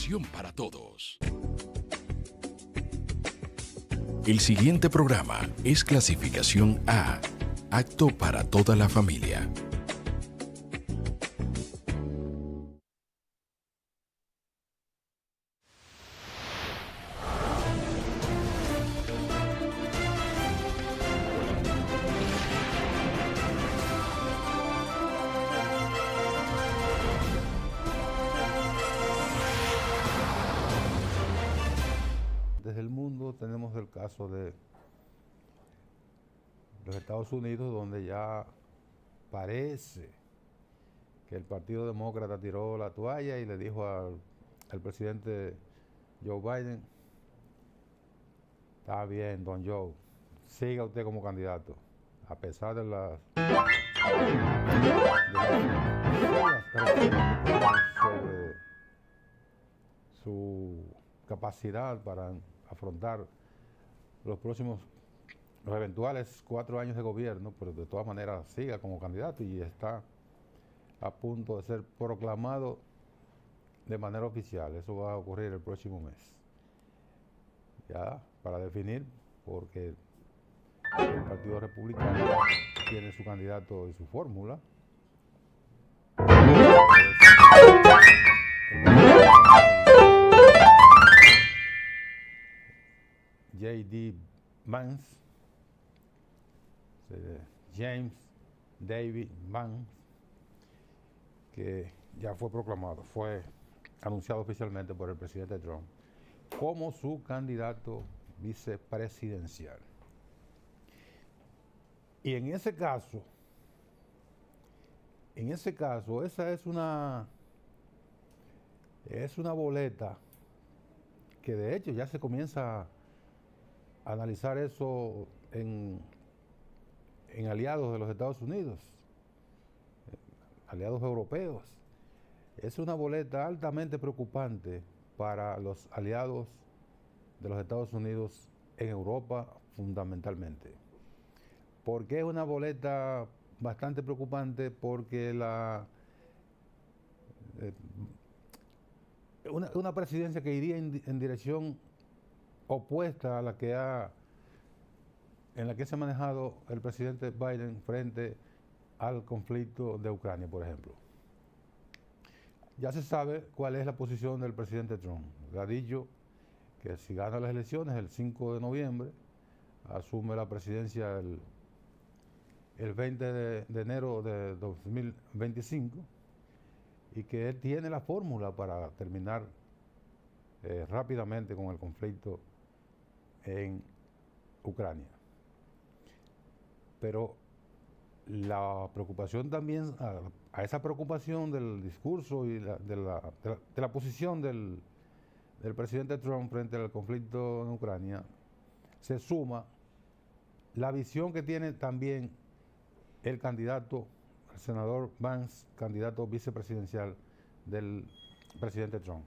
Educación para todos. El siguiente programa es clasificación A, apto para toda la familia. Desde el mundo tenemos el caso de los Estados Unidos, donde ya parece que el Partido Demócrata tiró la toalla y le dijo al presidente Joe Biden: está bien, don Joe, siga usted como candidato, a pesar de las sobre su capacidad para afrontar los eventuales 4 años de gobierno, pero de todas maneras siga como candidato y está a punto de ser proclamado de manera oficial. Eso va a ocurrir el próximo mes. Ya para definir, porque el Partido Republicano tiene su candidato y su fórmula. J.D. Vance, James David Vance, que ya fue proclamado, fue anunciado oficialmente por el presidente Trump como su candidato vicepresidencial. Y en ese caso, esa es una boleta que de hecho ya se comienza a analizar eso en aliados de los Estados Unidos, aliados europeos. Es una boleta altamente preocupante para los aliados de los Estados Unidos en Europa fundamentalmente. ¿Por qué es una boleta bastante preocupante? Porque una presidencia que iría en dirección opuesta a en la que se ha manejado el presidente Biden frente al conflicto de Ucrania, por ejemplo. Ya se sabe cuál es la posición del presidente Trump. Ha dicho que si gana las elecciones el 5 de noviembre, asume la presidencia el 20 de enero de 2025, y que él tiene la fórmula para terminar rápidamente con el conflicto en Ucrania. Pero la preocupación también, a esa preocupación del discurso y de la posición del presidente Trump frente al conflicto en Ucrania, se suma la visión que tiene también el candidato, el senador Vance, candidato vicepresidencial del presidente Trump.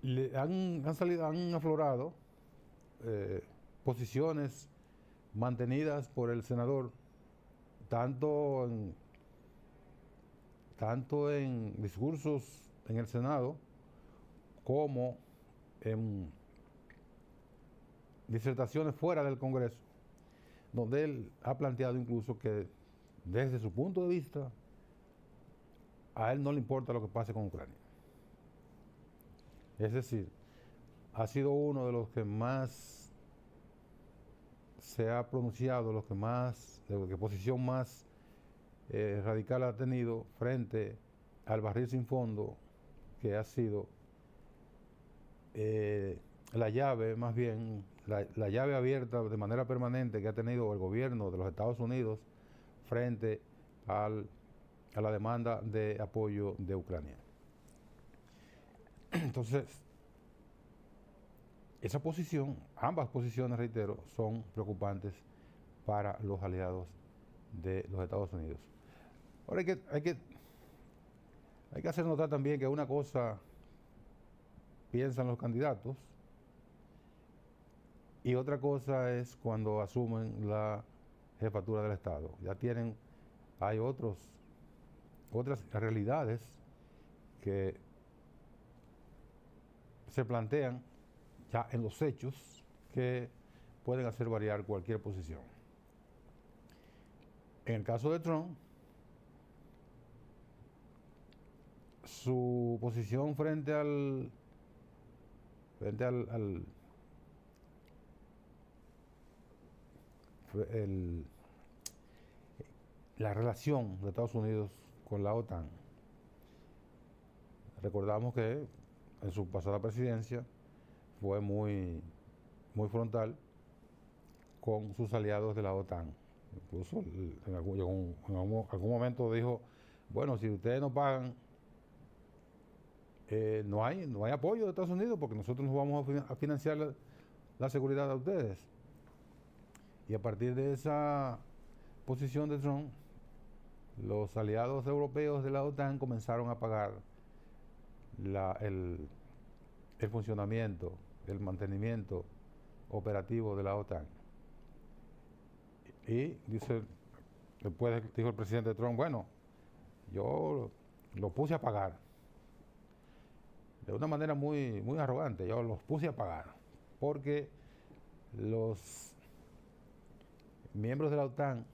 Han aflorado posiciones mantenidas por el senador, tanto en discursos en el Senado como en disertaciones fuera del Congreso, donde él ha planteado incluso que desde su punto de vista a él no le importa lo que pase con Ucrania. Es decir, ha sido uno de los que más se ha pronunciado, de posición más radical ha tenido frente al barril sin fondo, que ha sido la llave, más bien, la llave abierta de manera permanente que ha tenido el gobierno de los Estados Unidos frente a la demanda de apoyo de Ucrania. Entonces, esa posición, ambas posiciones, reitero, son preocupantes para los aliados de los Estados Unidos. Ahora hay que hacer notar también que una cosa piensan los candidatos y otra cosa es cuando asumen la jefatura del Estado. Hay otras realidades que se plantean ya en los hechos que pueden hacer variar cualquier posición. En el caso de Trump, su posición frente la relación de Estados Unidos con la OTAN. Recordamos que en su pasada presidencia fue muy frontal con sus aliados de la OTAN. Incluso en algún momento dijo, bueno, si ustedes no pagan, no hay apoyo de Estados Unidos porque nosotros nos vamos a financiar la seguridad de ustedes. Y a partir de esa posición de Trump, los aliados europeos de la OTAN comenzaron a pagar el funcionamiento, el mantenimiento operativo de la OTAN. Y después dijo el presidente Trump, bueno, yo lo puse a pagar. De una manera muy arrogante, yo los puse a pagar. Porque los miembros de la OTAN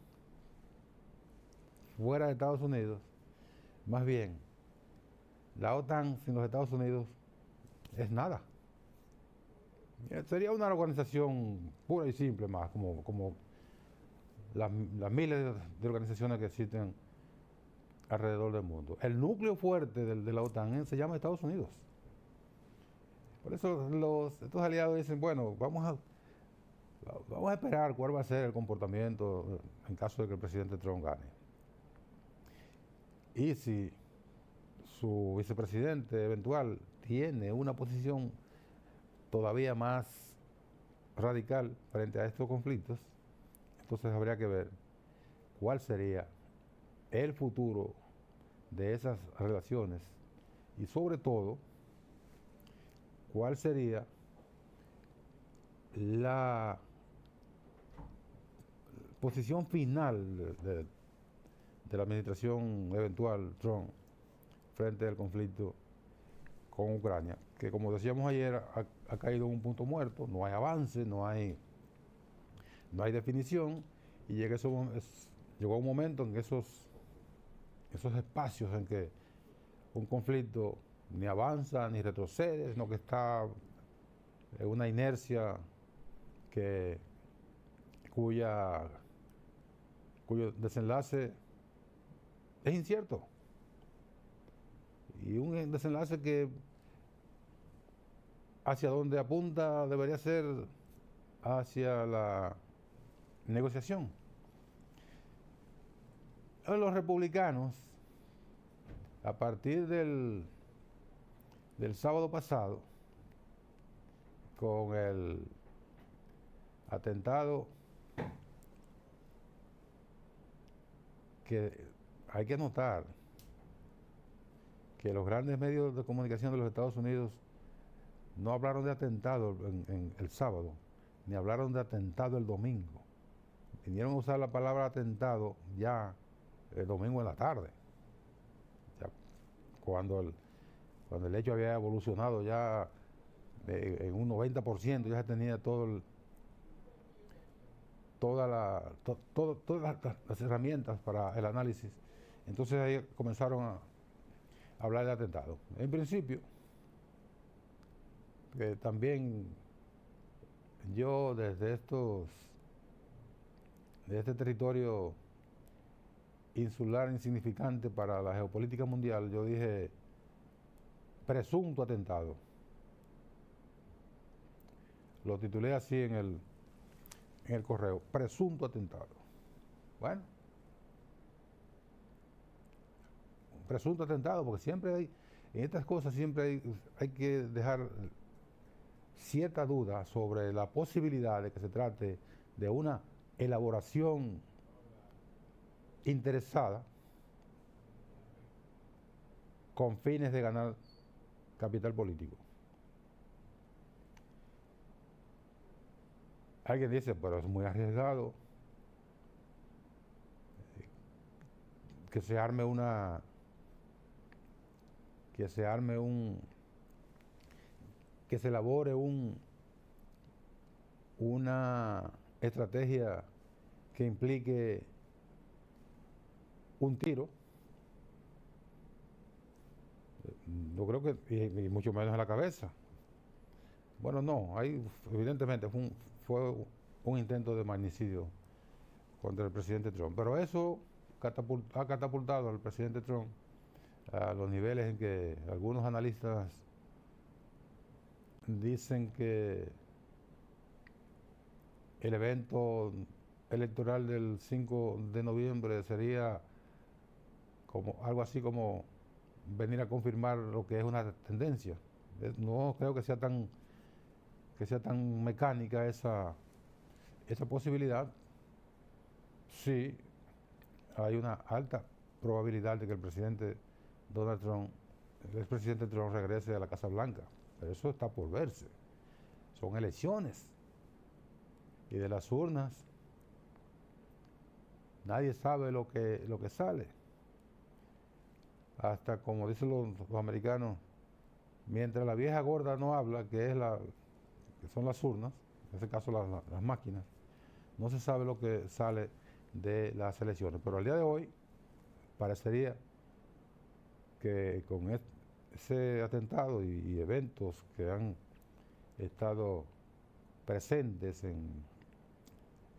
fuera de Estados Unidos, más bien, la OTAN sin los Estados Unidos es nada. Sería una organización pura y simple más, como las miles de organizaciones que existen alrededor del mundo. El núcleo fuerte de la OTAN se llama Estados Unidos. Por eso estos aliados dicen, bueno, vamos a esperar cuál va a ser el comportamiento en caso de que el presidente Trump gane. Y si su vicepresidente eventual tiene una posición todavía más radical frente a estos conflictos, entonces habría que ver cuál sería el futuro de esas relaciones y sobre todo cuál sería la posición final de la administración eventual Trump frente al conflicto con Ucrania, que como decíamos ayer ha caído en un punto muerto, no hay avance, no hay definición, y llegó un momento en que esos espacios en que un conflicto ni avanza ni retrocede, sino que está en una inercia cuyo desenlace es incierto. Y un desenlace que hacia donde apunta debería ser hacia la negociación. Los republicanos, a partir del sábado pasado, con el atentado que hay que notar que los grandes medios de comunicación de los Estados Unidos no hablaron de atentado en el sábado, ni hablaron de atentado el domingo. Vinieron a usar la palabra atentado ya el domingo en la tarde, ya cuando el hecho había evolucionado ya en un 90%, ya se tenía todas las herramientas para el análisis. Entonces ahí comenzaron a hablar de atentado. En principio, también yo desde este territorio insular insignificante para la geopolítica mundial, yo dije presunto atentado. Lo titulé así en el correo, presunto atentado. Bueno, presunto atentado, porque siempre en estas cosas siempre hay que dejar cierta duda sobre la posibilidad de que se trate de una elaboración interesada con fines de ganar capital político. Alguien dice, pero es muy arriesgado que se arme que se elabore una estrategia que implique un tiro. No creo que, y mucho menos en la cabeza. Bueno, no, evidentemente fue un intento de magnicidio contra el presidente Trump. Pero eso ha catapultado al presidente Trump a los niveles en que algunos analistas dicen que el evento electoral del 5 de noviembre sería como algo así como venir a confirmar lo que es una tendencia. No creo que sea tan mecánica esa posibilidad. Sí, hay una alta probabilidad de que el presidente Donald Trump, el expresidente Trump, regrese a la Casa Blanca, pero eso está por verse. Son elecciones y de las urnas nadie sabe lo que sale. Hasta, como dicen los americanos, mientras la vieja gorda no habla, que son las urnas, en este caso las máquinas, no se sabe lo que sale de las elecciones. Pero al día de hoy parecería que con ese atentado y eventos que han estado presentes en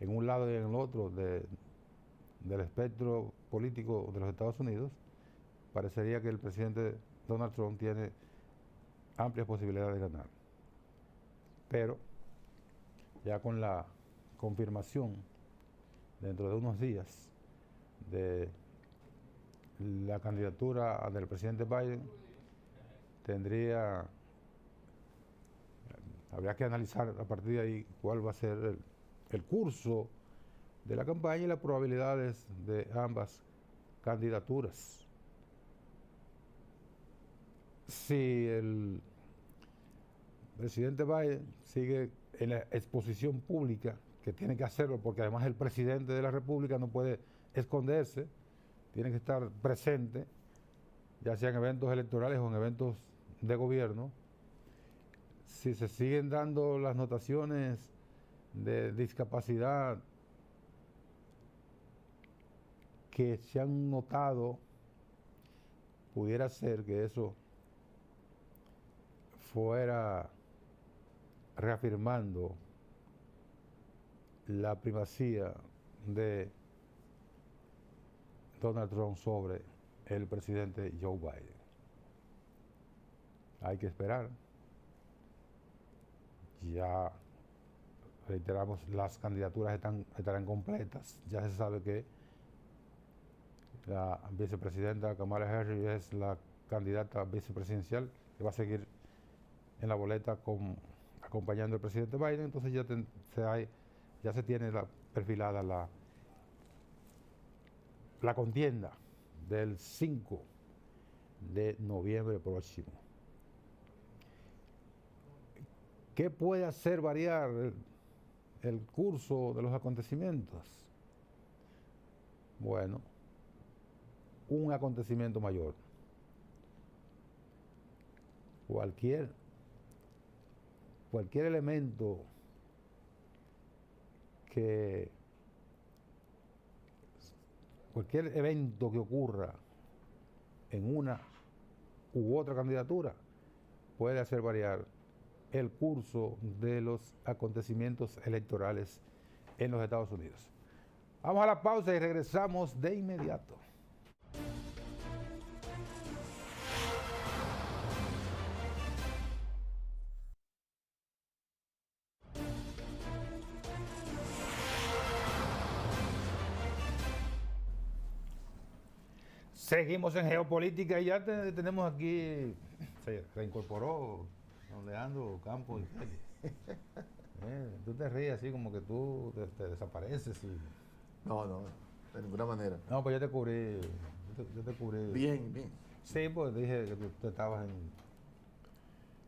un lado y en el otro del espectro político de los Estados Unidos, parecería que el presidente Donald Trump tiene amplias posibilidades de ganar. Pero ya con la confirmación dentro de unos días de la candidatura del presidente Biden, habría que analizar a partir de ahí cuál va a ser el curso de la campaña y las probabilidades de ambas candidaturas. Si el presidente Biden sigue en la exposición pública, que tiene que hacerlo porque además el presidente de la República no puede esconderse, tiene que estar presente, ya sea en eventos electorales o en eventos de gobierno. Si se siguen dando las notaciones de discapacidad que se han notado, pudiera ser que eso fuera reafirmando la primacía de Donald Trump sobre el presidente Joe Biden. Hay que esperar. Ya reiteramos, las candidaturas estarán completas. Ya se sabe que la vicepresidenta Kamala Harris es la candidata vicepresidencial que va a seguir en la boleta acompañando al presidente Biden. Entonces ya se tiene perfilada la contienda del 5 de noviembre próximo. ¿Qué puede hacer variar el curso de los acontecimientos? Bueno, un acontecimiento mayor. Cualquier elemento cualquier evento que ocurra en una u otra candidatura puede hacer variar el curso de los acontecimientos electorales en los Estados Unidos. Vamos a la pausa y regresamos de inmediato. Seguimos en geopolítica y ya tenemos aquí, se reincorporó don Leandro Campos y Félix. Tú te ríes así como que tú te desapareces. No, de ninguna manera. No, pues yo te cubrí. Bien. Sí, pues dije que tú estabas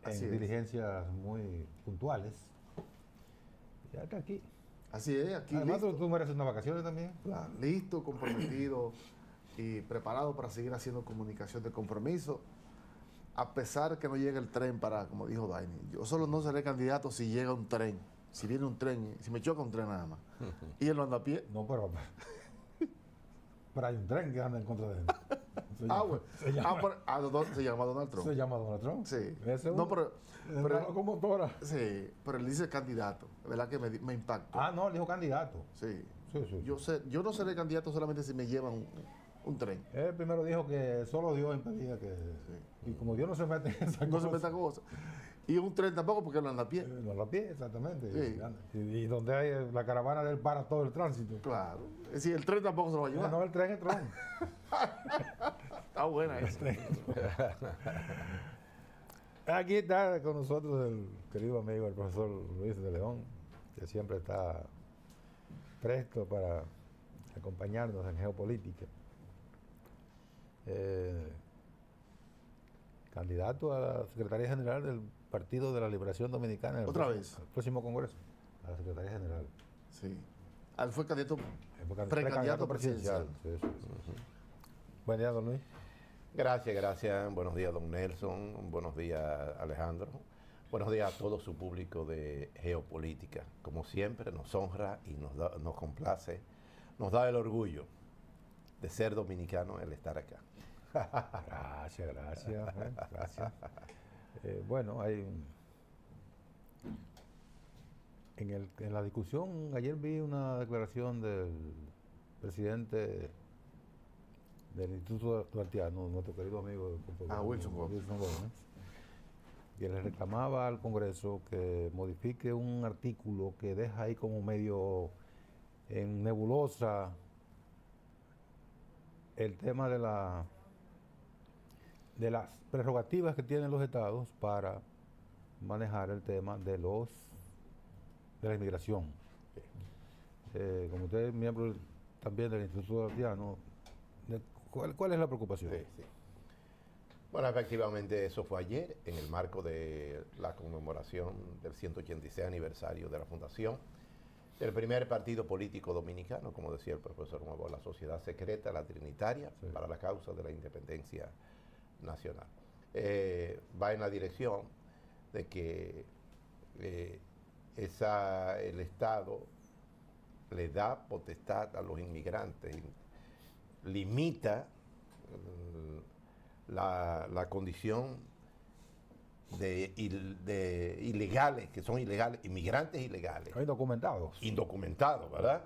en diligencias muy puntuales. Ya está aquí. Así es, aquí además listo. tú mereces unas vacaciones también. Claro, listo, comprometido y preparado para seguir haciendo comunicación de compromiso a pesar que no llegue el tren para, como dijo Daini, yo solo no seré candidato si llega un tren, si viene un tren, si me choca un tren nada más. Y él no anda a pie. No, pero hay un tren que anda en contra de él. Bueno. Se llama Donald Trump. Se llama Donald Trump. Sí. Ese No, pero la locomotora. sí, pero él dice candidato, ¿verdad? Que me impactó. No, él dijo candidato. Sí. Sí. Yo no seré candidato solamente si me llevan un tren. Él primero dijo que solo Dios impedía que... Y como Dios no se mete en esa No cosa, se meta cosas. Y un tren tampoco porque él no anda a pie. No lo pie, exactamente. Sí. Y donde hay la caravana de él para todo el tránsito. Claro. Es decir, el tren tampoco se lo va a llevar. No, el tren es tron. Está buena esa. Aquí está con nosotros el querido amigo, el profesor Luis de León, que siempre está presto para acompañarnos en geopolítica. Candidato a la Secretaría General del Partido de la Liberación Dominicana. ¿Otra vez? Al próximo Congreso, a la Secretaría General. Sí. Él fue candidato Precandidato presidencial. Sí. Buen día, don Luis. Gracias. Buenos días, don Nelson. Buenos días, Alejandro. Buenos días a todo su público de Geopolítica. Como siempre, nos honra y nos complace, nos da el orgullo de ser dominicano el estar acá. Gracias. Bueno, en la discusión, ayer vi una declaración del presidente del Instituto Duartiano, nuestro querido amigo Wilson Gómez, que le reclamaba al Congreso que modifique un artículo que deja ahí como medio en nebulosa el tema de las prerrogativas que tienen los estados para manejar el tema de la inmigración. Como usted es miembro también del Instituto Duartiano, ¿cuál es la preocupación? Sí. Bueno, efectivamente eso fue ayer en el marco de la conmemoración del 186 aniversario de la fundación del primer partido político dominicano, como decía el profesor Nuevo, la Sociedad Secreta, la Trinitaria, para la causa de la independencia nacional. Va en la dirección de que el Estado le da potestad a los inmigrantes, limita la condición de ilegales, que son ilegales, inmigrantes ilegales. Indocumentados, ¿verdad?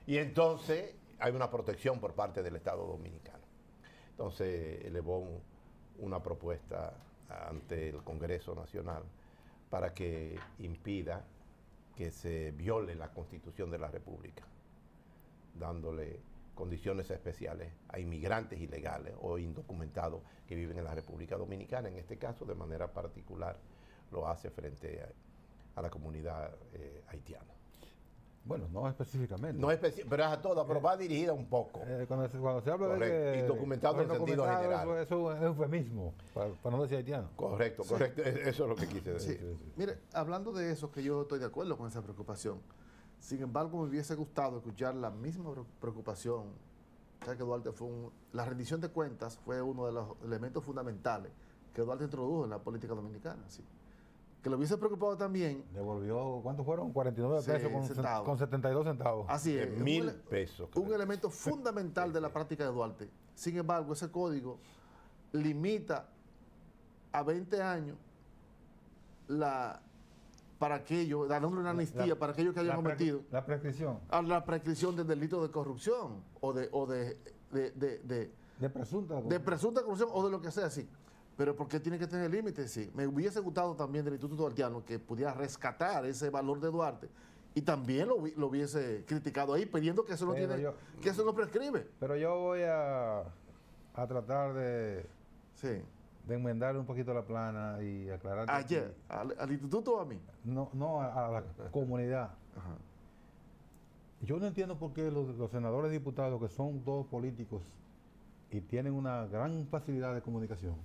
Y entonces hay una protección por parte del Estado dominicano. Entonces elevó una propuesta ante el Congreso Nacional para que impida que se viole la Constitución de la República, dándole condiciones especiales a inmigrantes ilegales o indocumentados que viven en la República Dominicana. En este caso, de manera particular, lo hace frente a la comunidad haitiana. Bueno, no específicamente. No pero es a toda, pero va dirigida un poco. Cuando se habla Correcto. de que... Indocumentado en sentido general. Eso es eufemismo, para no decir haitiano. Correcto. Eso es lo que quise decir. Sí. Mire, hablando de eso, que yo estoy de acuerdo con esa preocupación. Sin embargo, me hubiese gustado escuchar la misma preocupación. O sea, que Duarte la rendición de cuentas fue uno de los elementos fundamentales que Duarte introdujo en la política dominicana. Sí. Que lo hubiese preocupado también. Devolvió, ¿cuántos fueron? 49 pesos con 72 centavos. Así es. 1.000 pesos. Un elemento fundamental de la práctica de Duarte. Sin embargo, ese código limita a 20 años para aquellos, dándole una amnistía para aquellos que hayan cometido la prescripción. A la prescripción del delito de corrupción o de presunta corrupción o de lo que sea, sí. Pero ¿por qué tiene que tener límites? Sí. Me hubiese gustado también del Instituto Duartiano que pudiera rescatar ese valor de Duarte y también lo hubiese criticado ahí, pidiendo que eso no que eso no prescribe. Pero yo voy a tratar de enmendar un poquito la plana y aclarar. ¿Ayer? ¿Al instituto o a mí? No, a la comunidad. Ajá. Yo no entiendo por qué los senadores y diputados, que son todos políticos y tienen una gran facilidad de comunicación,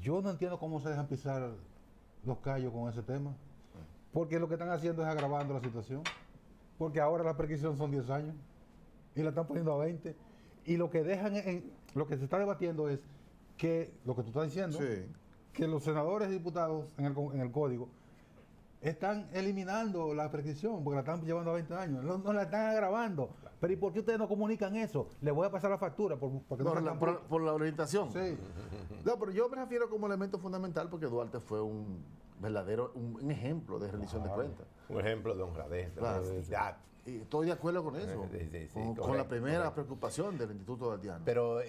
yo no entiendo cómo se dejan pisar los callos con ese tema. Porque lo que están haciendo es agravando la situación. Porque ahora la prescripción son 10 años y la están poniendo a 20. Y lo que dejan lo que se está debatiendo es que lo que tú estás diciendo, Sí. que los senadores y diputados en el código están eliminando la prescripción porque la están llevando a 20 años, no la están agravando. Pero ¿y por qué ustedes no comunican eso? Les voy a pasar la factura porque Por la orientación. Sí. No, pero yo me refiero como elemento fundamental porque Duarte fue un verdadero, un ejemplo de rendición de cuentas. Un ejemplo de honradez, de Claro. honestidad. Y estoy de acuerdo con eso, Sí, con correcto, la primera correcto. preocupación del Instituto Duartiano. Pero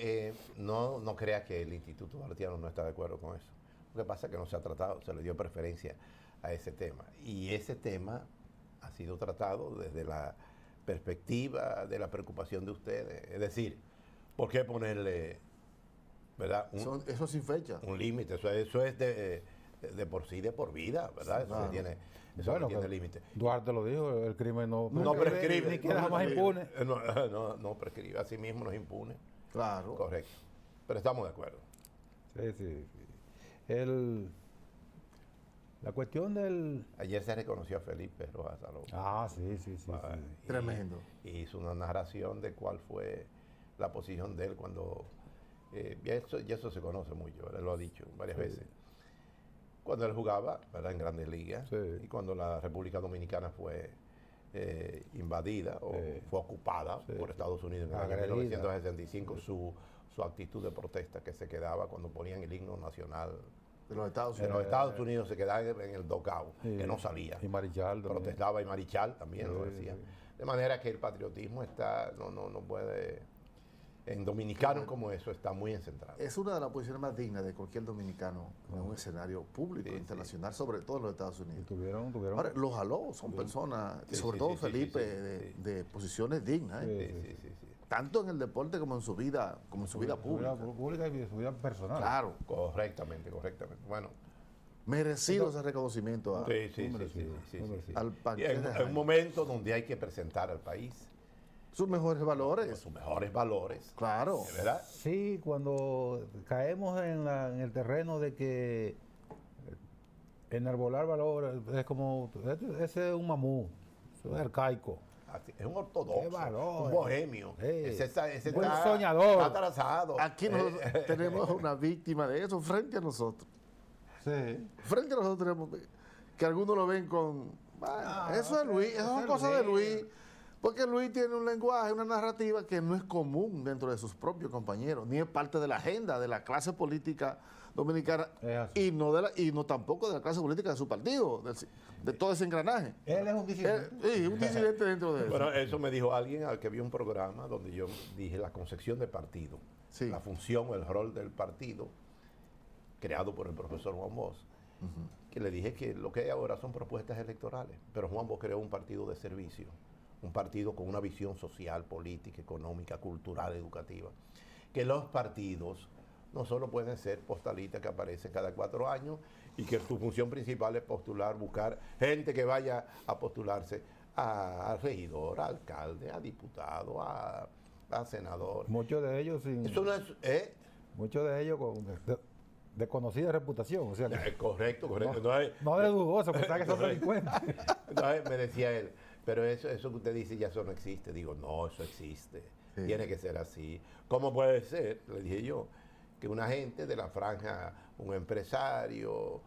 no crea que el Instituto Duartiano no está de acuerdo con eso. Lo que pasa es que no se ha tratado, se le dio preferencia a ese tema. Y ese tema ha sido tratado desde la perspectiva de la preocupación de ustedes. Es decir, ¿por qué ponerle, verdad, Eso sin fecha. un límite? Eso es de por sí, de por vida, ¿verdad? Sí, claro. Eso no tiene que límite. Duarte lo dijo, el crimen no prescribe. ni queda jamás impune. No prescribe, así mismo no es impune. Claro. Correcto. Pero estamos de acuerdo. Sí. La cuestión del... Ayer se reconoció a Felipe Rojas Salón. Sí. Tremendo. Y hizo una narración de cuál fue la posición de él cuando... y eso se conoce mucho, él lo ha dicho varias veces. Cuando él jugaba, ¿verdad?, en Grandes Ligas, y cuando la República Dominicana fue invadida o fue ocupada por Estados Unidos en el año 1965, su actitud de protesta que se quedaba cuando ponían el himno nacional De los Estados en Unidos. los Estados Unidos, se quedaba en el dugout, que no salía. Y Marichal también. Protestaba, y Marichal también lo decía. De manera que el patriotismo no puede, en dominicanos como eso, está muy encentrado. Es una de las posiciones más dignas de cualquier dominicano en un escenario público, internacional, sobre todo en los Estados Unidos. Tuvieron Ahora, los jaló, son personas, sobre todo Felipe, de posiciones dignas, Sí. tanto en el deporte como en su vida, pública. Y su vida personal. Claro, Correctamente. Bueno, merecido ese reconocimiento sí. al Y banquete en Jaime. un momento donde hay que presentar al país Sus mejores valores, sus mejores valores, claro. ¿verdad? Sí, cuando caemos en el terreno de que enarbolar valores es como... Ese es un mamú, eso es arcaico. Es un ortodoxo, Qué valor. un bohemio. Ese Buen está soñador. está atrasado. Aquí nosotros tenemos una víctima de eso frente a nosotros. Sí. Frente a nosotros tenemos que algunos lo ven con... eso es Luis, esas son cosas de Luis. Porque Luis tiene un lenguaje, una narrativa que no es común dentro de sus propios compañeros, ni es parte de la agenda de la clase política dominicana y no tampoco de la clase política de su partido, de todo ese engranaje. Él es un disidente. Sí, un disidente dentro de eso. Bueno, eso me dijo alguien al que vio un programa donde yo dije la concepción de partido, Sí. la función o el rol del partido, creado por el profesor Juan Bosch, que le dije que lo que hay ahora son propuestas electorales, pero Juan Bosch creó un partido de servicio, un partido con una visión social, política, económica, cultural, educativa, que los partidos no solo pueden ser postalitas que aparecen cada 4 años y que su función principal es postular, buscar gente que vaya a postularse a regidor, a alcalde, a diputado, a senador. Muchos de ellos Eso no es... muchos de ellos con de conocida reputación, o sea, correcto. no de dudoso, porque sabe que son delincuentes. Entonces me decía él, pero eso que usted dice ya eso no existe. Digo, no, eso existe. Sí. Tiene que ser así. ¿Cómo puede ser? Le dije yo, que una gente de la franja, un empresario,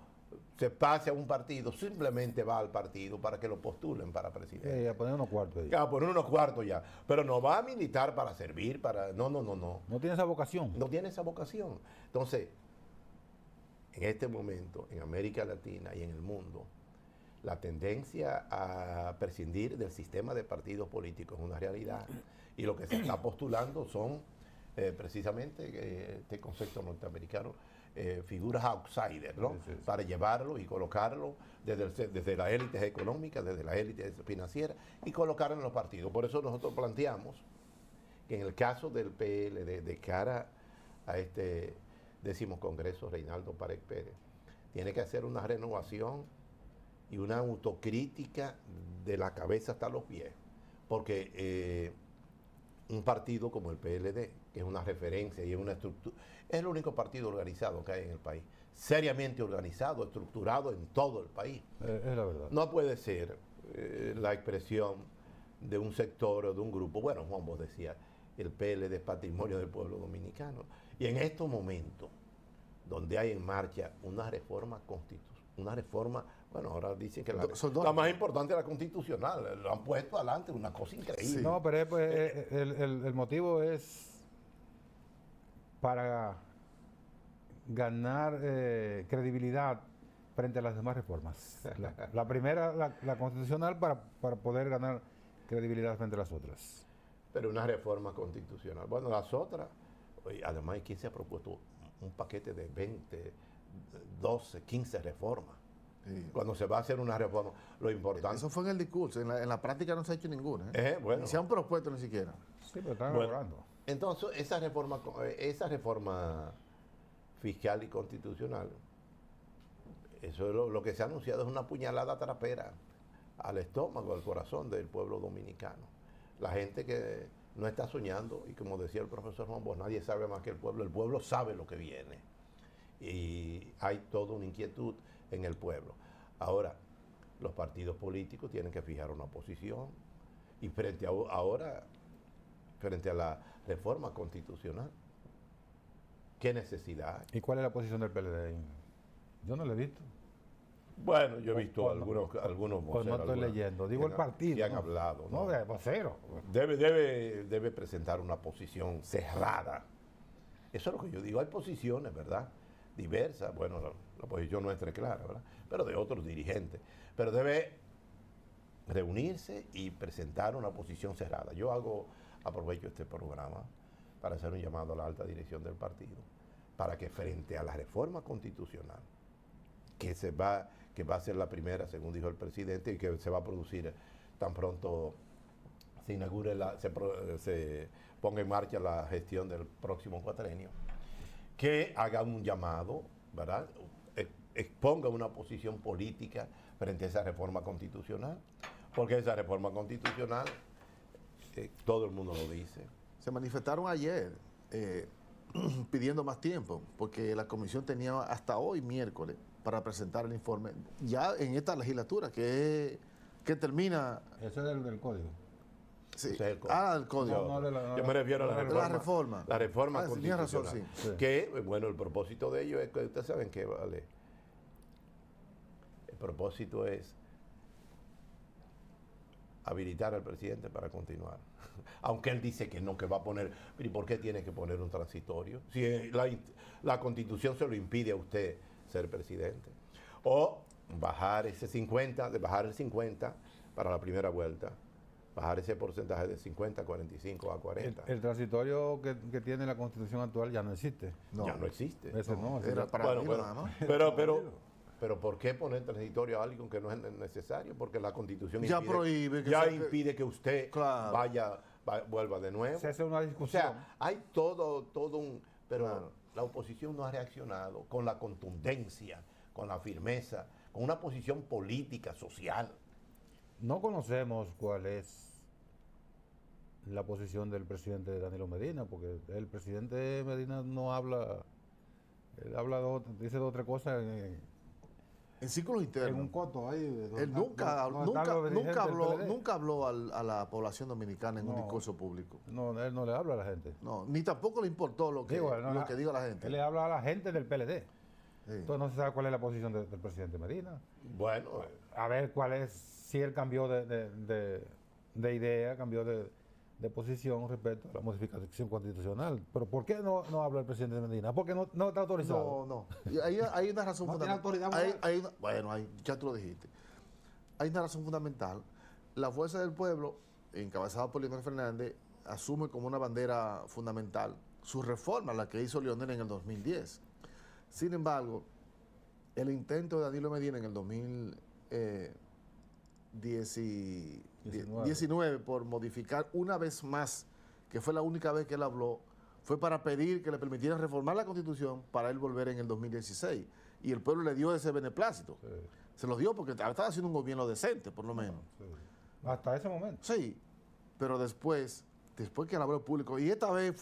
se pase a un partido, simplemente va al partido para que lo postulen para presidente. A poner unos cuartos ahí. A poner unos cuartos ya. Pero no va a militar para servir, para... No. No tiene esa vocación. No tiene esa vocación. Entonces, en este momento, en América Latina y en el mundo, la tendencia a prescindir del sistema de partidos políticos es una realidad. Y lo que se está postulando son precisamente este concepto norteamericano, figuras outsiders, ¿no? Sí. Para llevarlo y colocarlo desde las élites económicas, desde las élites financieras, y colocarlo en los partidos. Por eso nosotros planteamos que en el caso del PLD, de cara a este 10º Congreso Reinaldo Pared Pérez, tiene que hacer una renovación y una autocrítica de la cabeza hasta los pies, porque un partido como el PLD, que es una referencia y es una estructura, es el único partido organizado que hay en el país, seriamente organizado, estructurado en todo el país. Es la verdad. No puede ser la expresión de un sector o de un grupo. Bueno, Juan Bosch decía, el PLD es patrimonio del pueblo dominicano. Y en estos momentos, donde hay en marcha una reforma una reforma, bueno, ahora dicen que Son dos. la más importante es la constitucional, lo han puesto adelante, una cosa increíble. Sí. No, pero el motivo es para ganar credibilidad frente a las demás reformas. La primera, la constitucional, para poder ganar credibilidad frente a las otras. Pero una reforma constitucional. Bueno, las otras, además, ¿quién se ha propuesto un paquete de 20, 12, 15 reformas? Sí. Cuando se va a hacer una reforma, lo importante... Eso fue en el discurso, en la práctica no se ha hecho ninguna. bueno. Ni se han propuesto ni siquiera. Sí, pero están Bueno, elaborando. Entonces, esa reforma fiscal y constitucional, eso es lo que se ha anunciado, es una puñalada trapera al estómago, al corazón del pueblo dominicano. La gente que no está soñando, y como decía el profesor Juan Bosch, nadie sabe más que el pueblo sabe lo que viene. Y hay toda una inquietud en el pueblo. Ahora, los partidos políticos tienen que fijar una posición, y frente a la reforma constitucional, ¿qué necesidad hay? ¿Y cuál es la posición del PLD? Yo no la he visto. Bueno, yo he visto Pues algunos pues no estoy leyendo. Digo el partido. que han hablado. No, de vocero. Debe presentar una posición cerrada. Eso es lo que yo digo. Hay posiciones, ¿verdad? Diversas. Bueno, la posición nuestra es clara, ¿verdad? Pero de otros dirigentes. Pero debe reunirse y presentar una posición cerrada. Aprovecho este programa para hacer un llamado a la alta dirección del partido, para que frente a la reforma constitucional, que va a ser la primera, según dijo el presidente, y que se va a producir tan pronto se inaugure, se ponga en marcha la gestión del próximo cuatrenio, que haga un llamado, ¿verdad? Exponga una posición política frente a esa reforma constitucional, porque esa reforma constitucional, todo el mundo lo dice. Se manifestaron ayer pidiendo más tiempo, porque la comisión tenía hasta hoy, miércoles, para presentar el informe, ya en esta legislatura, que termina... Ese es el del código. Sí. Ese es el código. El código. Yo me refiero a la reforma. La reforma tenía razón, constitucional. Que, bueno, el propósito de ello es que ustedes saben que, vale, el propósito es habilitar al presidente para continuar. Aunque él dice que no, que va a poner... ¿Y por qué tiene que poner un transitorio? Si la Constitución se lo impide a usted ser presidente. O bajar ese 50, bajar el 50 para la primera vuelta. Bajar ese porcentaje de 50 a 45 a 40. El transitorio que tiene la Constitución actual ya no existe. No. Ya no existe. Ese no. Era para mí nada más. Pero ¿por qué poner transitorio a algo que no es necesario? Porque la Constitución ya prohíbe impide que usted vuelva de nuevo. Se hace una discusión. O sea, hay todo un... Pero la oposición no ha reaccionado con la contundencia, con la firmeza, con una posición política, social. No conocemos cuál es la posición del presidente Danilo Medina, porque el presidente Medina no habla, él dice dos o tres cosas en círculos internos. En un coto ahí. Él nunca habló a la población dominicana en un discurso público. No, él no le habla a la gente. No, ni tampoco le importó lo que diga la gente. Él le habla a la gente del PLD. Sí. Entonces no se sabe cuál es la posición del presidente Medina. Bueno. A ver cuál es, si él cambió de idea, cambió de posición respecto a la modificación constitucional. Pero ¿por qué no habla el presidente Medina? Porque no está autorizado. No. Y hay una razón fundamental. Ya tú lo dijiste. Hay una razón fundamental. La Fuerza del Pueblo, encabezada por Leonel Fernández, asume como una bandera fundamental su reforma, la que hizo Leonel en el 2010. Sin embargo, el intento de Danilo Medina en el 2019 por modificar una vez más, que fue la única vez que él habló, fue para pedir que le permitieran reformar la Constitución para él volver en el 2016. Y el pueblo le dio ese beneplácito. Sí. Se lo dio porque estaba haciendo un gobierno decente, por lo menos. Sí. Hasta ese momento. Sí, pero después que él habló público, y esta vez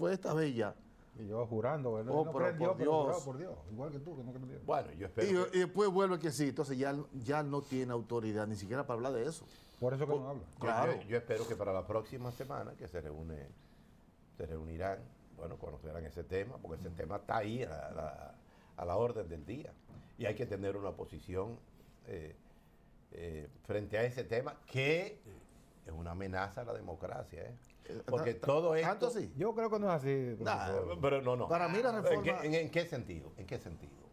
ya. Y yo jurando, ¿verdad? No prendió, pero por Dios. Igual que tú, que no creyó. Bueno, yo espero. Y después vuelve que sí, entonces ya no tiene autoridad ni siquiera para hablar de eso. Por eso que no habla. Claro. Yo espero que para la próxima semana que se reunirán, bueno, conocerán ese tema, porque ese tema está ahí a la orden del día. Y hay que tener una posición frente a ese tema que es una amenaza a la democracia. Porque todo esto... ¿Tanto sí? Yo creo que no es así. Pero no. Para mí la reforma... ¿En qué sentido? ¿En qué sentido?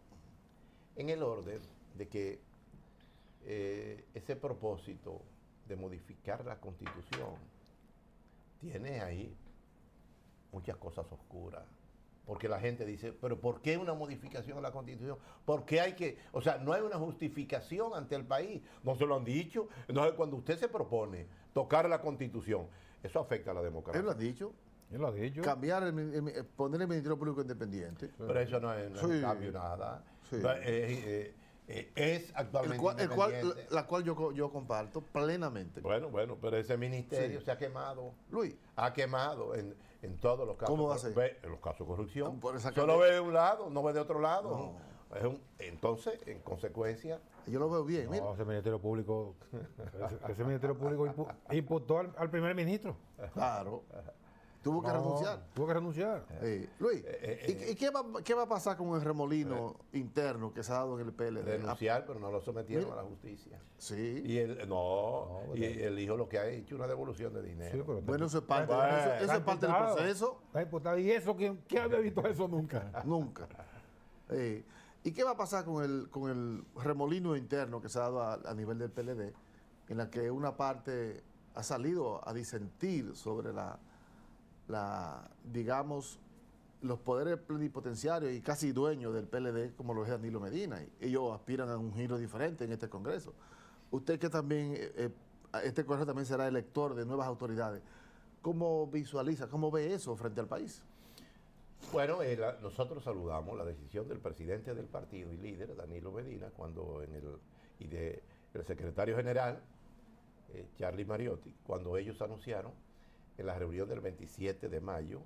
En el orden de que ese propósito de modificar la Constitución tiene ahí muchas cosas oscuras. Porque la gente dice, pero ¿por qué una modificación a la Constitución? ¿Por qué hay que...? O sea, no hay una justificación ante el país. No se lo han dicho. Entonces, cuando usted se propone tocar la Constitución, eso afecta a la democracia. Él lo ha dicho. Él lo ha dicho. Cambiar, poner el Ministerio Público Independiente. Pero eso no es un cambio nada. Sí. Es actualmente la cual yo comparto plenamente. Bueno, pero ese ministerio se ha quemado. Luis. Ha quemado en todos los casos. ¿Cómo va a ser? En los casos de corrupción. Por Solo ve de un lado, no ve de otro lado. No. Entonces, en consecuencia... Yo lo veo bien. No, ese Ministerio Público imputó al primer ministro. Claro. Tuvo que renunciar. Tuvo que renunciar. Luis, ¿y qué va a pasar con el remolino interno que se ha dado en el PLD? Renunciar, pero no lo sometieron a la justicia. Sí. Y el hijo lo que ha hecho una devolución de dinero. Sí, pero bueno, eso es parte, eso es parte del proceso. Está imputado. ¿Y eso quién había visto eso nunca? Nunca. ¿Y qué va a pasar con el remolino interno que se ha dado a nivel del PLD, en la que una parte ha salido a disentir sobre digamos, los poderes plenipotenciarios y casi dueños del PLD, como lo es Danilo Medina? Y ellos aspiran a un giro diferente en este Congreso. Usted que también, este Congreso también será elector de nuevas autoridades, ¿cómo visualiza, cómo ve eso frente al país? Bueno, nosotros saludamos la decisión del presidente del partido y líder, Danilo Medina, cuando el secretario general, Charlie Mariotti, cuando ellos anunciaron en la reunión del 27 de mayo,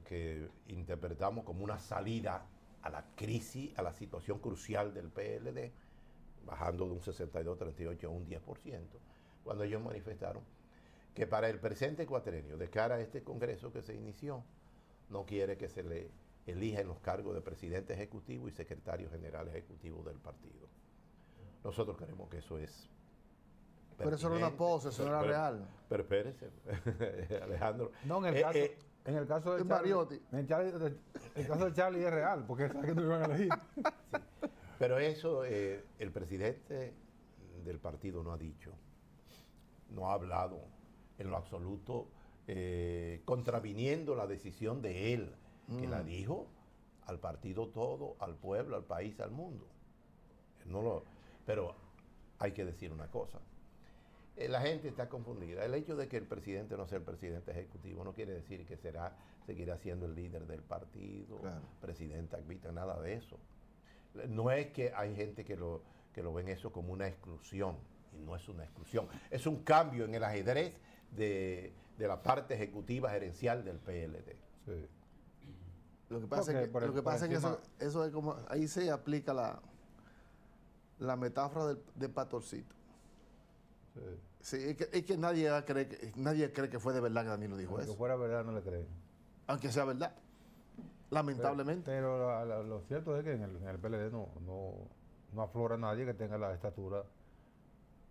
que interpretamos como una salida a la crisis, a la situación crucial del PLD, bajando de un 62-38 a un 10%, cuando ellos manifestaron que para el presente cuatrenio, de cara a este Congreso que se inició, no quiere que se le elija en los cargos de presidente ejecutivo y secretario general ejecutivo del partido. Nosotros creemos que eso es... Pero eso no era una pose, eso no era real. Pero espérese, Alejandro. No, en el caso de Charlie, el caso de Charlie es real, porque sabe que no lo iban a elegir. Sí. Pero eso el presidente del partido no ha dicho, no ha hablado en lo absoluto, contraviniendo la decisión de él, que la dijo al partido todo, al pueblo, al país, al mundo. Pero hay que decir una cosa. La gente está confundida. El hecho de que el presidente no sea el presidente ejecutivo no quiere decir que seguirá siendo el líder del partido, claro, presidente arbitra, nada de eso. No es que hay gente que lo ven eso como una exclusión, y no es una exclusión. Es un cambio en el ajedrez de la parte ejecutiva gerencial del PLD. Sí. Lo que pasa es que eso es como, ahí se aplica la metáfora del pastorcito. Sí, es que nadie cree que fue de verdad que Danilo dijo eso. Si fuera verdad no le creen. Aunque sea verdad, lamentablemente. Pero lo cierto es que en el PLD no aflora nadie que tenga la estatura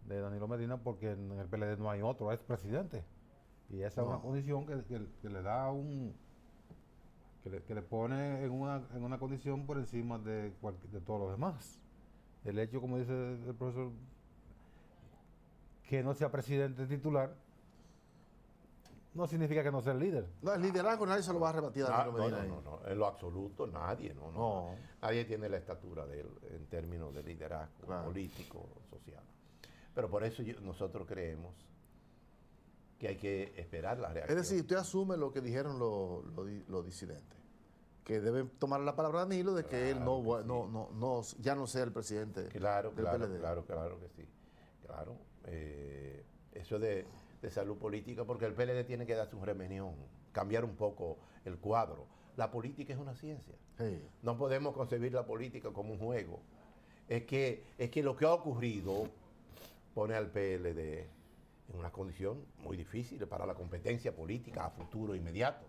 de Danilo Medina, porque en el PLD no hay otro expresidente. Y esa es una condición que le da que le pone en una condición por encima de todos los demás. El hecho, como dice el profesor, que no sea presidente titular, no significa que no sea el líder. No, el liderazgo nadie se lo va a rebatir a Danilo Medina. No, en lo absoluto nadie, Nadie tiene la estatura de él en términos de liderazgo, claro, político, social. Pero por eso nosotros creemos que hay que esperar la reacción. Es decir, usted asume lo que dijeron los disidentes, que deben tomar la palabra Danilo de que él ya no sea el presidente del PLD. Claro que sí. Claro. Eso de salud política, porque el PLD tiene que darse un remenión, cambiar un poco el cuadro. La política es una ciencia. Sí. No podemos concebir la política como un juego. Es que lo que ha ocurrido pone al PLD en una condición muy difícil para la competencia política a futuro inmediato.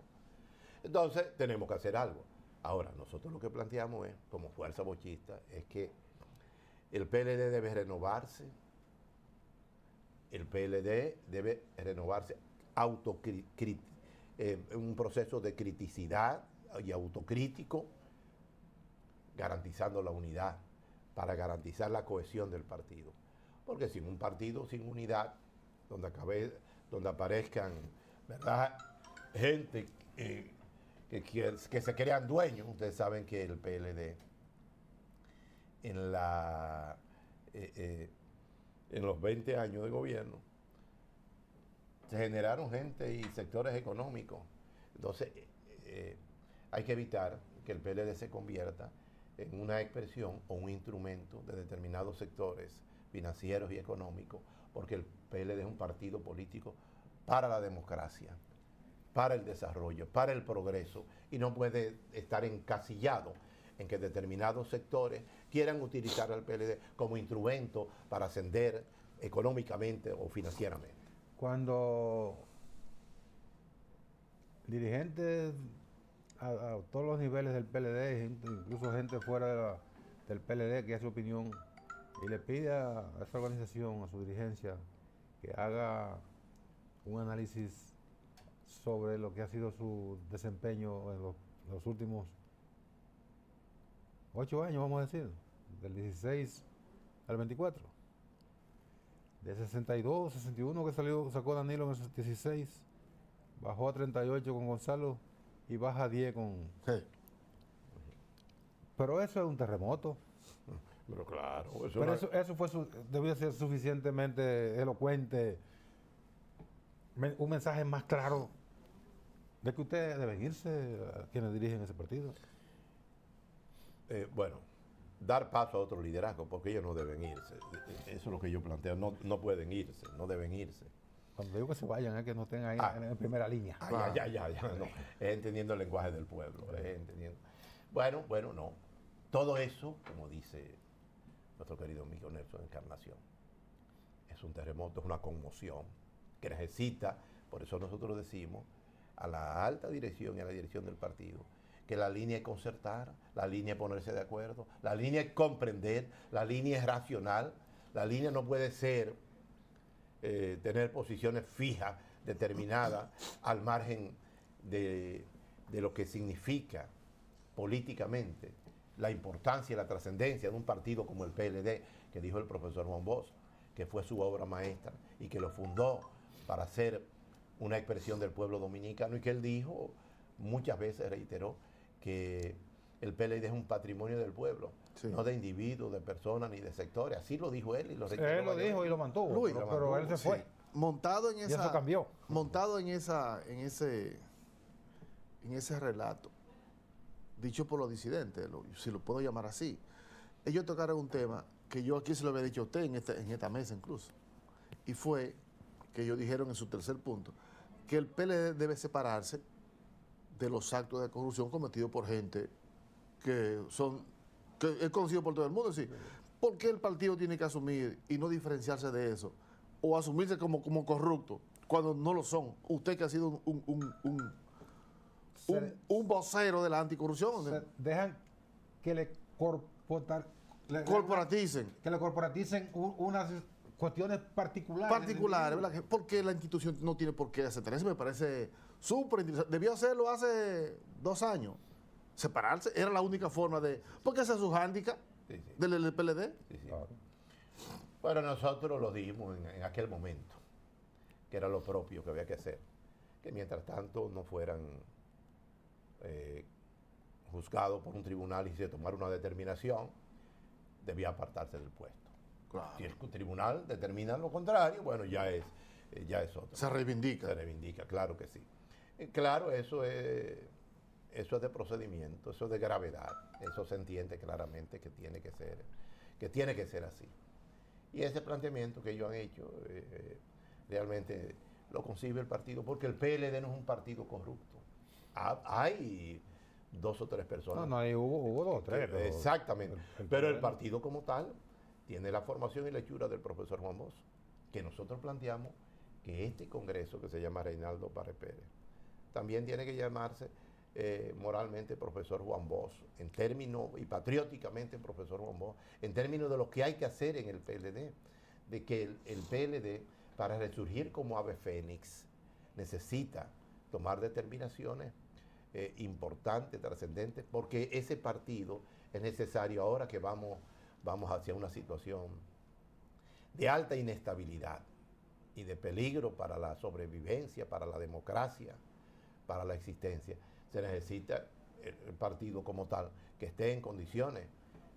Entonces tenemos que hacer algo. Ahora, nosotros lo que planteamos es, como fuerza bochista, es que el PLD debe renovarse, un proceso de criticidad y autocrítico, garantizando la unidad, para garantizar la cohesión del partido. Porque sin un partido, sin unidad, donde aparezcan, ¿verdad?, gente que se crean dueños. Ustedes saben que el PLD en los 20 años de gobierno se generaron gente y sectores económicos. Entonces hay que evitar que el PLD se convierta en una expresión o un instrumento de determinados sectores financieros y económicos, porque el PLD es un partido político para la democracia, para el desarrollo, para el progreso, y no puede estar encasillado en que determinados sectores quieran utilizar al PLD como instrumento para ascender económicamente o financieramente. Cuando dirigentes a todos los niveles del PLD, incluso gente fuera del PLD que hace opinión y le pide a esa organización, a su dirigencia, que haga un análisis sobre lo que ha sido su desempeño en los últimos 8 años, vamos a decir, del 16 al 24. De 62, 61 que sacó Danilo en el 16, bajó a 38 con Gonzalo y baja a 10 con... Sí. Pero eso es un terremoto. Pero claro, pero eso debió ser suficientemente elocuente, un mensaje más claro de que ustedes deben irse, a quienes dirigen ese partido. Bueno, dar paso a otro liderazgo, porque ellos no deben irse. Eso es lo que yo planteo, no pueden irse, no deben irse. Cuando digo que se vayan, es que no estén ahí en primera línea. Ya, no. Es entendiendo el lenguaje del pueblo, es entendiendo. Bueno, no. Todo eso, como dice nuestro querido amigo Nelson Encarnación, es un terremoto, es una conmoción que necesita, por eso nosotros decimos a la alta dirección y a la dirección del partido, que la línea es concertar, la línea es ponerse de acuerdo, la línea es comprender, la línea es racional, la línea no puede ser tener posiciones fijas, determinadas, al margen de lo que significa políticamente la importancia y la trascendencia de un partido como el PLD, que dijo el profesor Juan Bosch, que fue su obra maestra y que lo fundó para ser una expresión del pueblo dominicano, y que él dijo, muchas veces reiteró, que el PLD es un patrimonio del pueblo, sí, no de individuos, de personas ni de sectores. Así lo dijo él y lo reiteró. Él lo dijo y lo mantuvo, pero él se fue. Sí. Montado en esa, y eso cambió. Montado en ese relato, dicho por los disidentes, si lo puedo llamar así, ellos tocaron un tema que yo aquí se lo había dicho a usted en esta mesa incluso, y fue que ellos dijeron en su tercer punto que el PLD debe separarse de los actos de corrupción cometidos por gente que es conocido por todo el mundo. Es decir, ¿por qué el partido tiene que asumir y no diferenciarse de eso? O asumirse como corrupto cuando no lo son. Usted que ha sido un vocero de la anticorrupción. Dejan que le corporaticen. Que le corporaticen unas cuestiones particulares. ¿Verdad? Porque la institución no tiene por qué aceptar eso. Me parece súper interesante. Debió hacerlo hace 2 años. Separarse era la única forma de... Porque ese es su hándicap del PLD. Sí. Claro. Bueno, nosotros lo dijimos en aquel momento, que era lo propio que había que hacer. Que mientras tanto no fueran juzgados por un tribunal y se tomara una determinación, debía apartarse del puesto. Claro. Si el tribunal determina lo contrario, bueno, ya es otro. Se reivindica. Se reivindica, claro que sí. Claro, eso es de procedimiento, eso es de gravedad. Eso se entiende claramente que tiene que ser así. Y ese planteamiento que ellos han hecho, realmente lo concibe el partido, porque el PLD no es un partido corrupto. Hay 2 o 3 personas. No, hubo 2 o 3. Exactamente. Pero el partido como tal tiene la formación y la hechura del profesor Juan Bosch, que nosotros planteamos que este congreso, que se llama Reinaldo Párez Pérez, también tiene que llamarse moralmente profesor Juan Bosch, en términos, y patrióticamente profesor Juan Bosch, en términos de lo que hay que hacer en el PLD, de que el PLD, para resurgir como ave fénix, necesita tomar determinaciones importantes, trascendentes, porque ese partido es necesario ahora que vamos hacia una situación de alta inestabilidad y de peligro para la sobrevivencia, para la democracia, para la existencia. Se necesita el partido como tal que esté en condiciones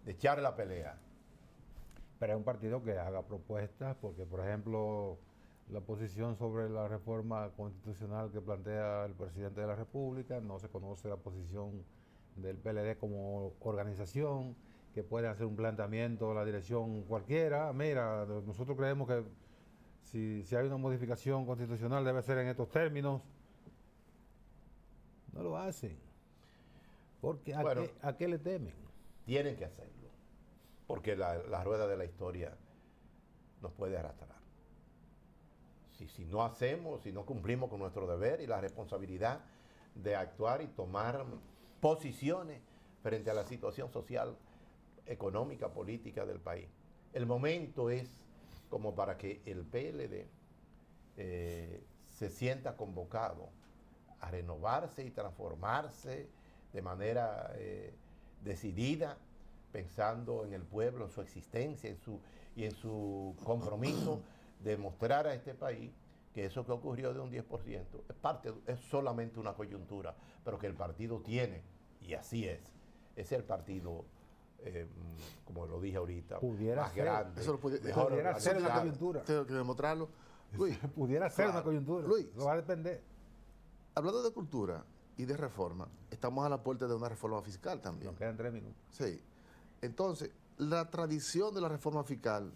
de echar la pelea. Pero es un partido que haga propuestas, porque por ejemplo la posición sobre la reforma constitucional que plantea el presidente de la República, no se conoce la posición del PLD como organización, que puede hacer un planteamiento a la dirección cualquiera. Mira, nosotros creemos que si hay una modificación constitucional debe ser en estos términos. No lo hacen. Porque ¿a qué le temen? Tienen que hacerlo, porque la rueda de la historia nos puede arrastrar. Si no hacemos, si no cumplimos con nuestro deber y la responsabilidad de actuar y tomar posiciones frente a la situación social, económica, política del país. El momento es como para que el PLD se sienta convocado a renovarse y transformarse de manera decidida, pensando en el pueblo, en su existencia y en su compromiso de mostrar a este país que eso que ocurrió de un 10% es solamente una coyuntura, pero que el partido tiene, y así es el partido, como lo dije ahorita, más grande, eso pudiera ser una coyuntura. Tengo que demostrarlo. Luis, pudiera ser una coyuntura. Luis, lo va a depender. Hablando de cultura y de reforma, estamos a la puerta de una reforma fiscal también. Nos quedan 3 minutos. Sí. Entonces, la tradición de la reforma fiscal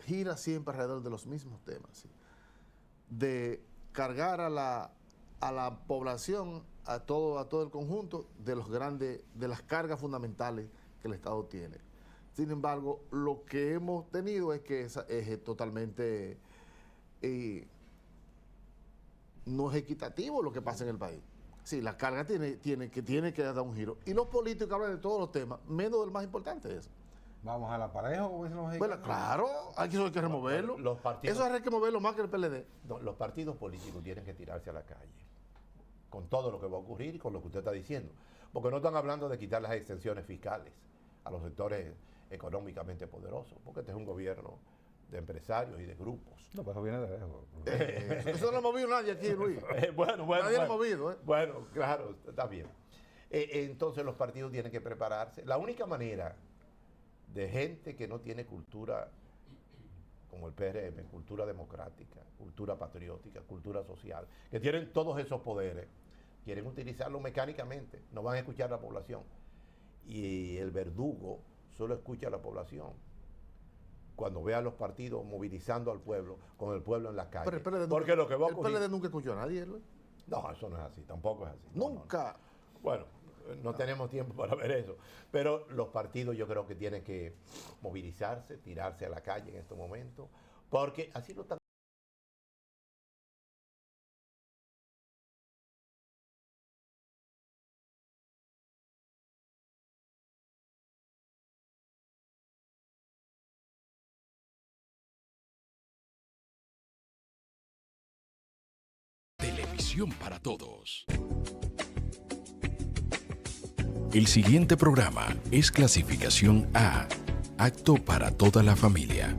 gira siempre alrededor de los mismos temas, ¿sí? De cargar a la población, a todo el conjunto de las cargas fundamentales que el Estado tiene. Sin embargo, lo que hemos tenido es que es totalmente no es equitativo lo que pasa en el país. Sí, la carga tiene que dar un giro. Y los políticos hablan de todos los temas, menos del más importante es. ¿Vamos a la pareja, como dicen los mexicanos? Bueno, claro, hay que removerlo. Eso hay que moverlo más que el PLD. No, los partidos políticos tienen que tirarse a la calle con todo lo que va a ocurrir y con lo que usted está diciendo. Porque no están hablando de quitar las exenciones fiscales a los sectores económicamente poderosos, porque este es un gobierno de empresarios y de grupos. No, pues eso viene de lejos. Eso no lo ha movido nadie aquí, Luis. Nadie lo ha movido, ¿eh? Bueno, claro, está bien. Entonces los partidos tienen que prepararse. La única manera de gente que no tiene cultura como el PRM, cultura democrática, cultura patriótica, cultura social, que tienen todos esos poderes, quieren utilizarlo mecánicamente, no van a escuchar a la población. Y el verdugo solo escucha a la población cuando ve a los partidos movilizando al pueblo, con el pueblo en la calle. Pero el PLD porque lo que va a ocurrir... ¿El PLD nunca escuchó a nadie, Luis? No, eso no es así, tampoco es así. Nunca. No. Bueno, no tenemos tiempo para ver eso, pero los partidos yo creo que tienen que movilizarse, tirarse a la calle en estos momentos, porque así lo están. Televisión para todos. El siguiente programa es clasificación A, apto para toda la familia.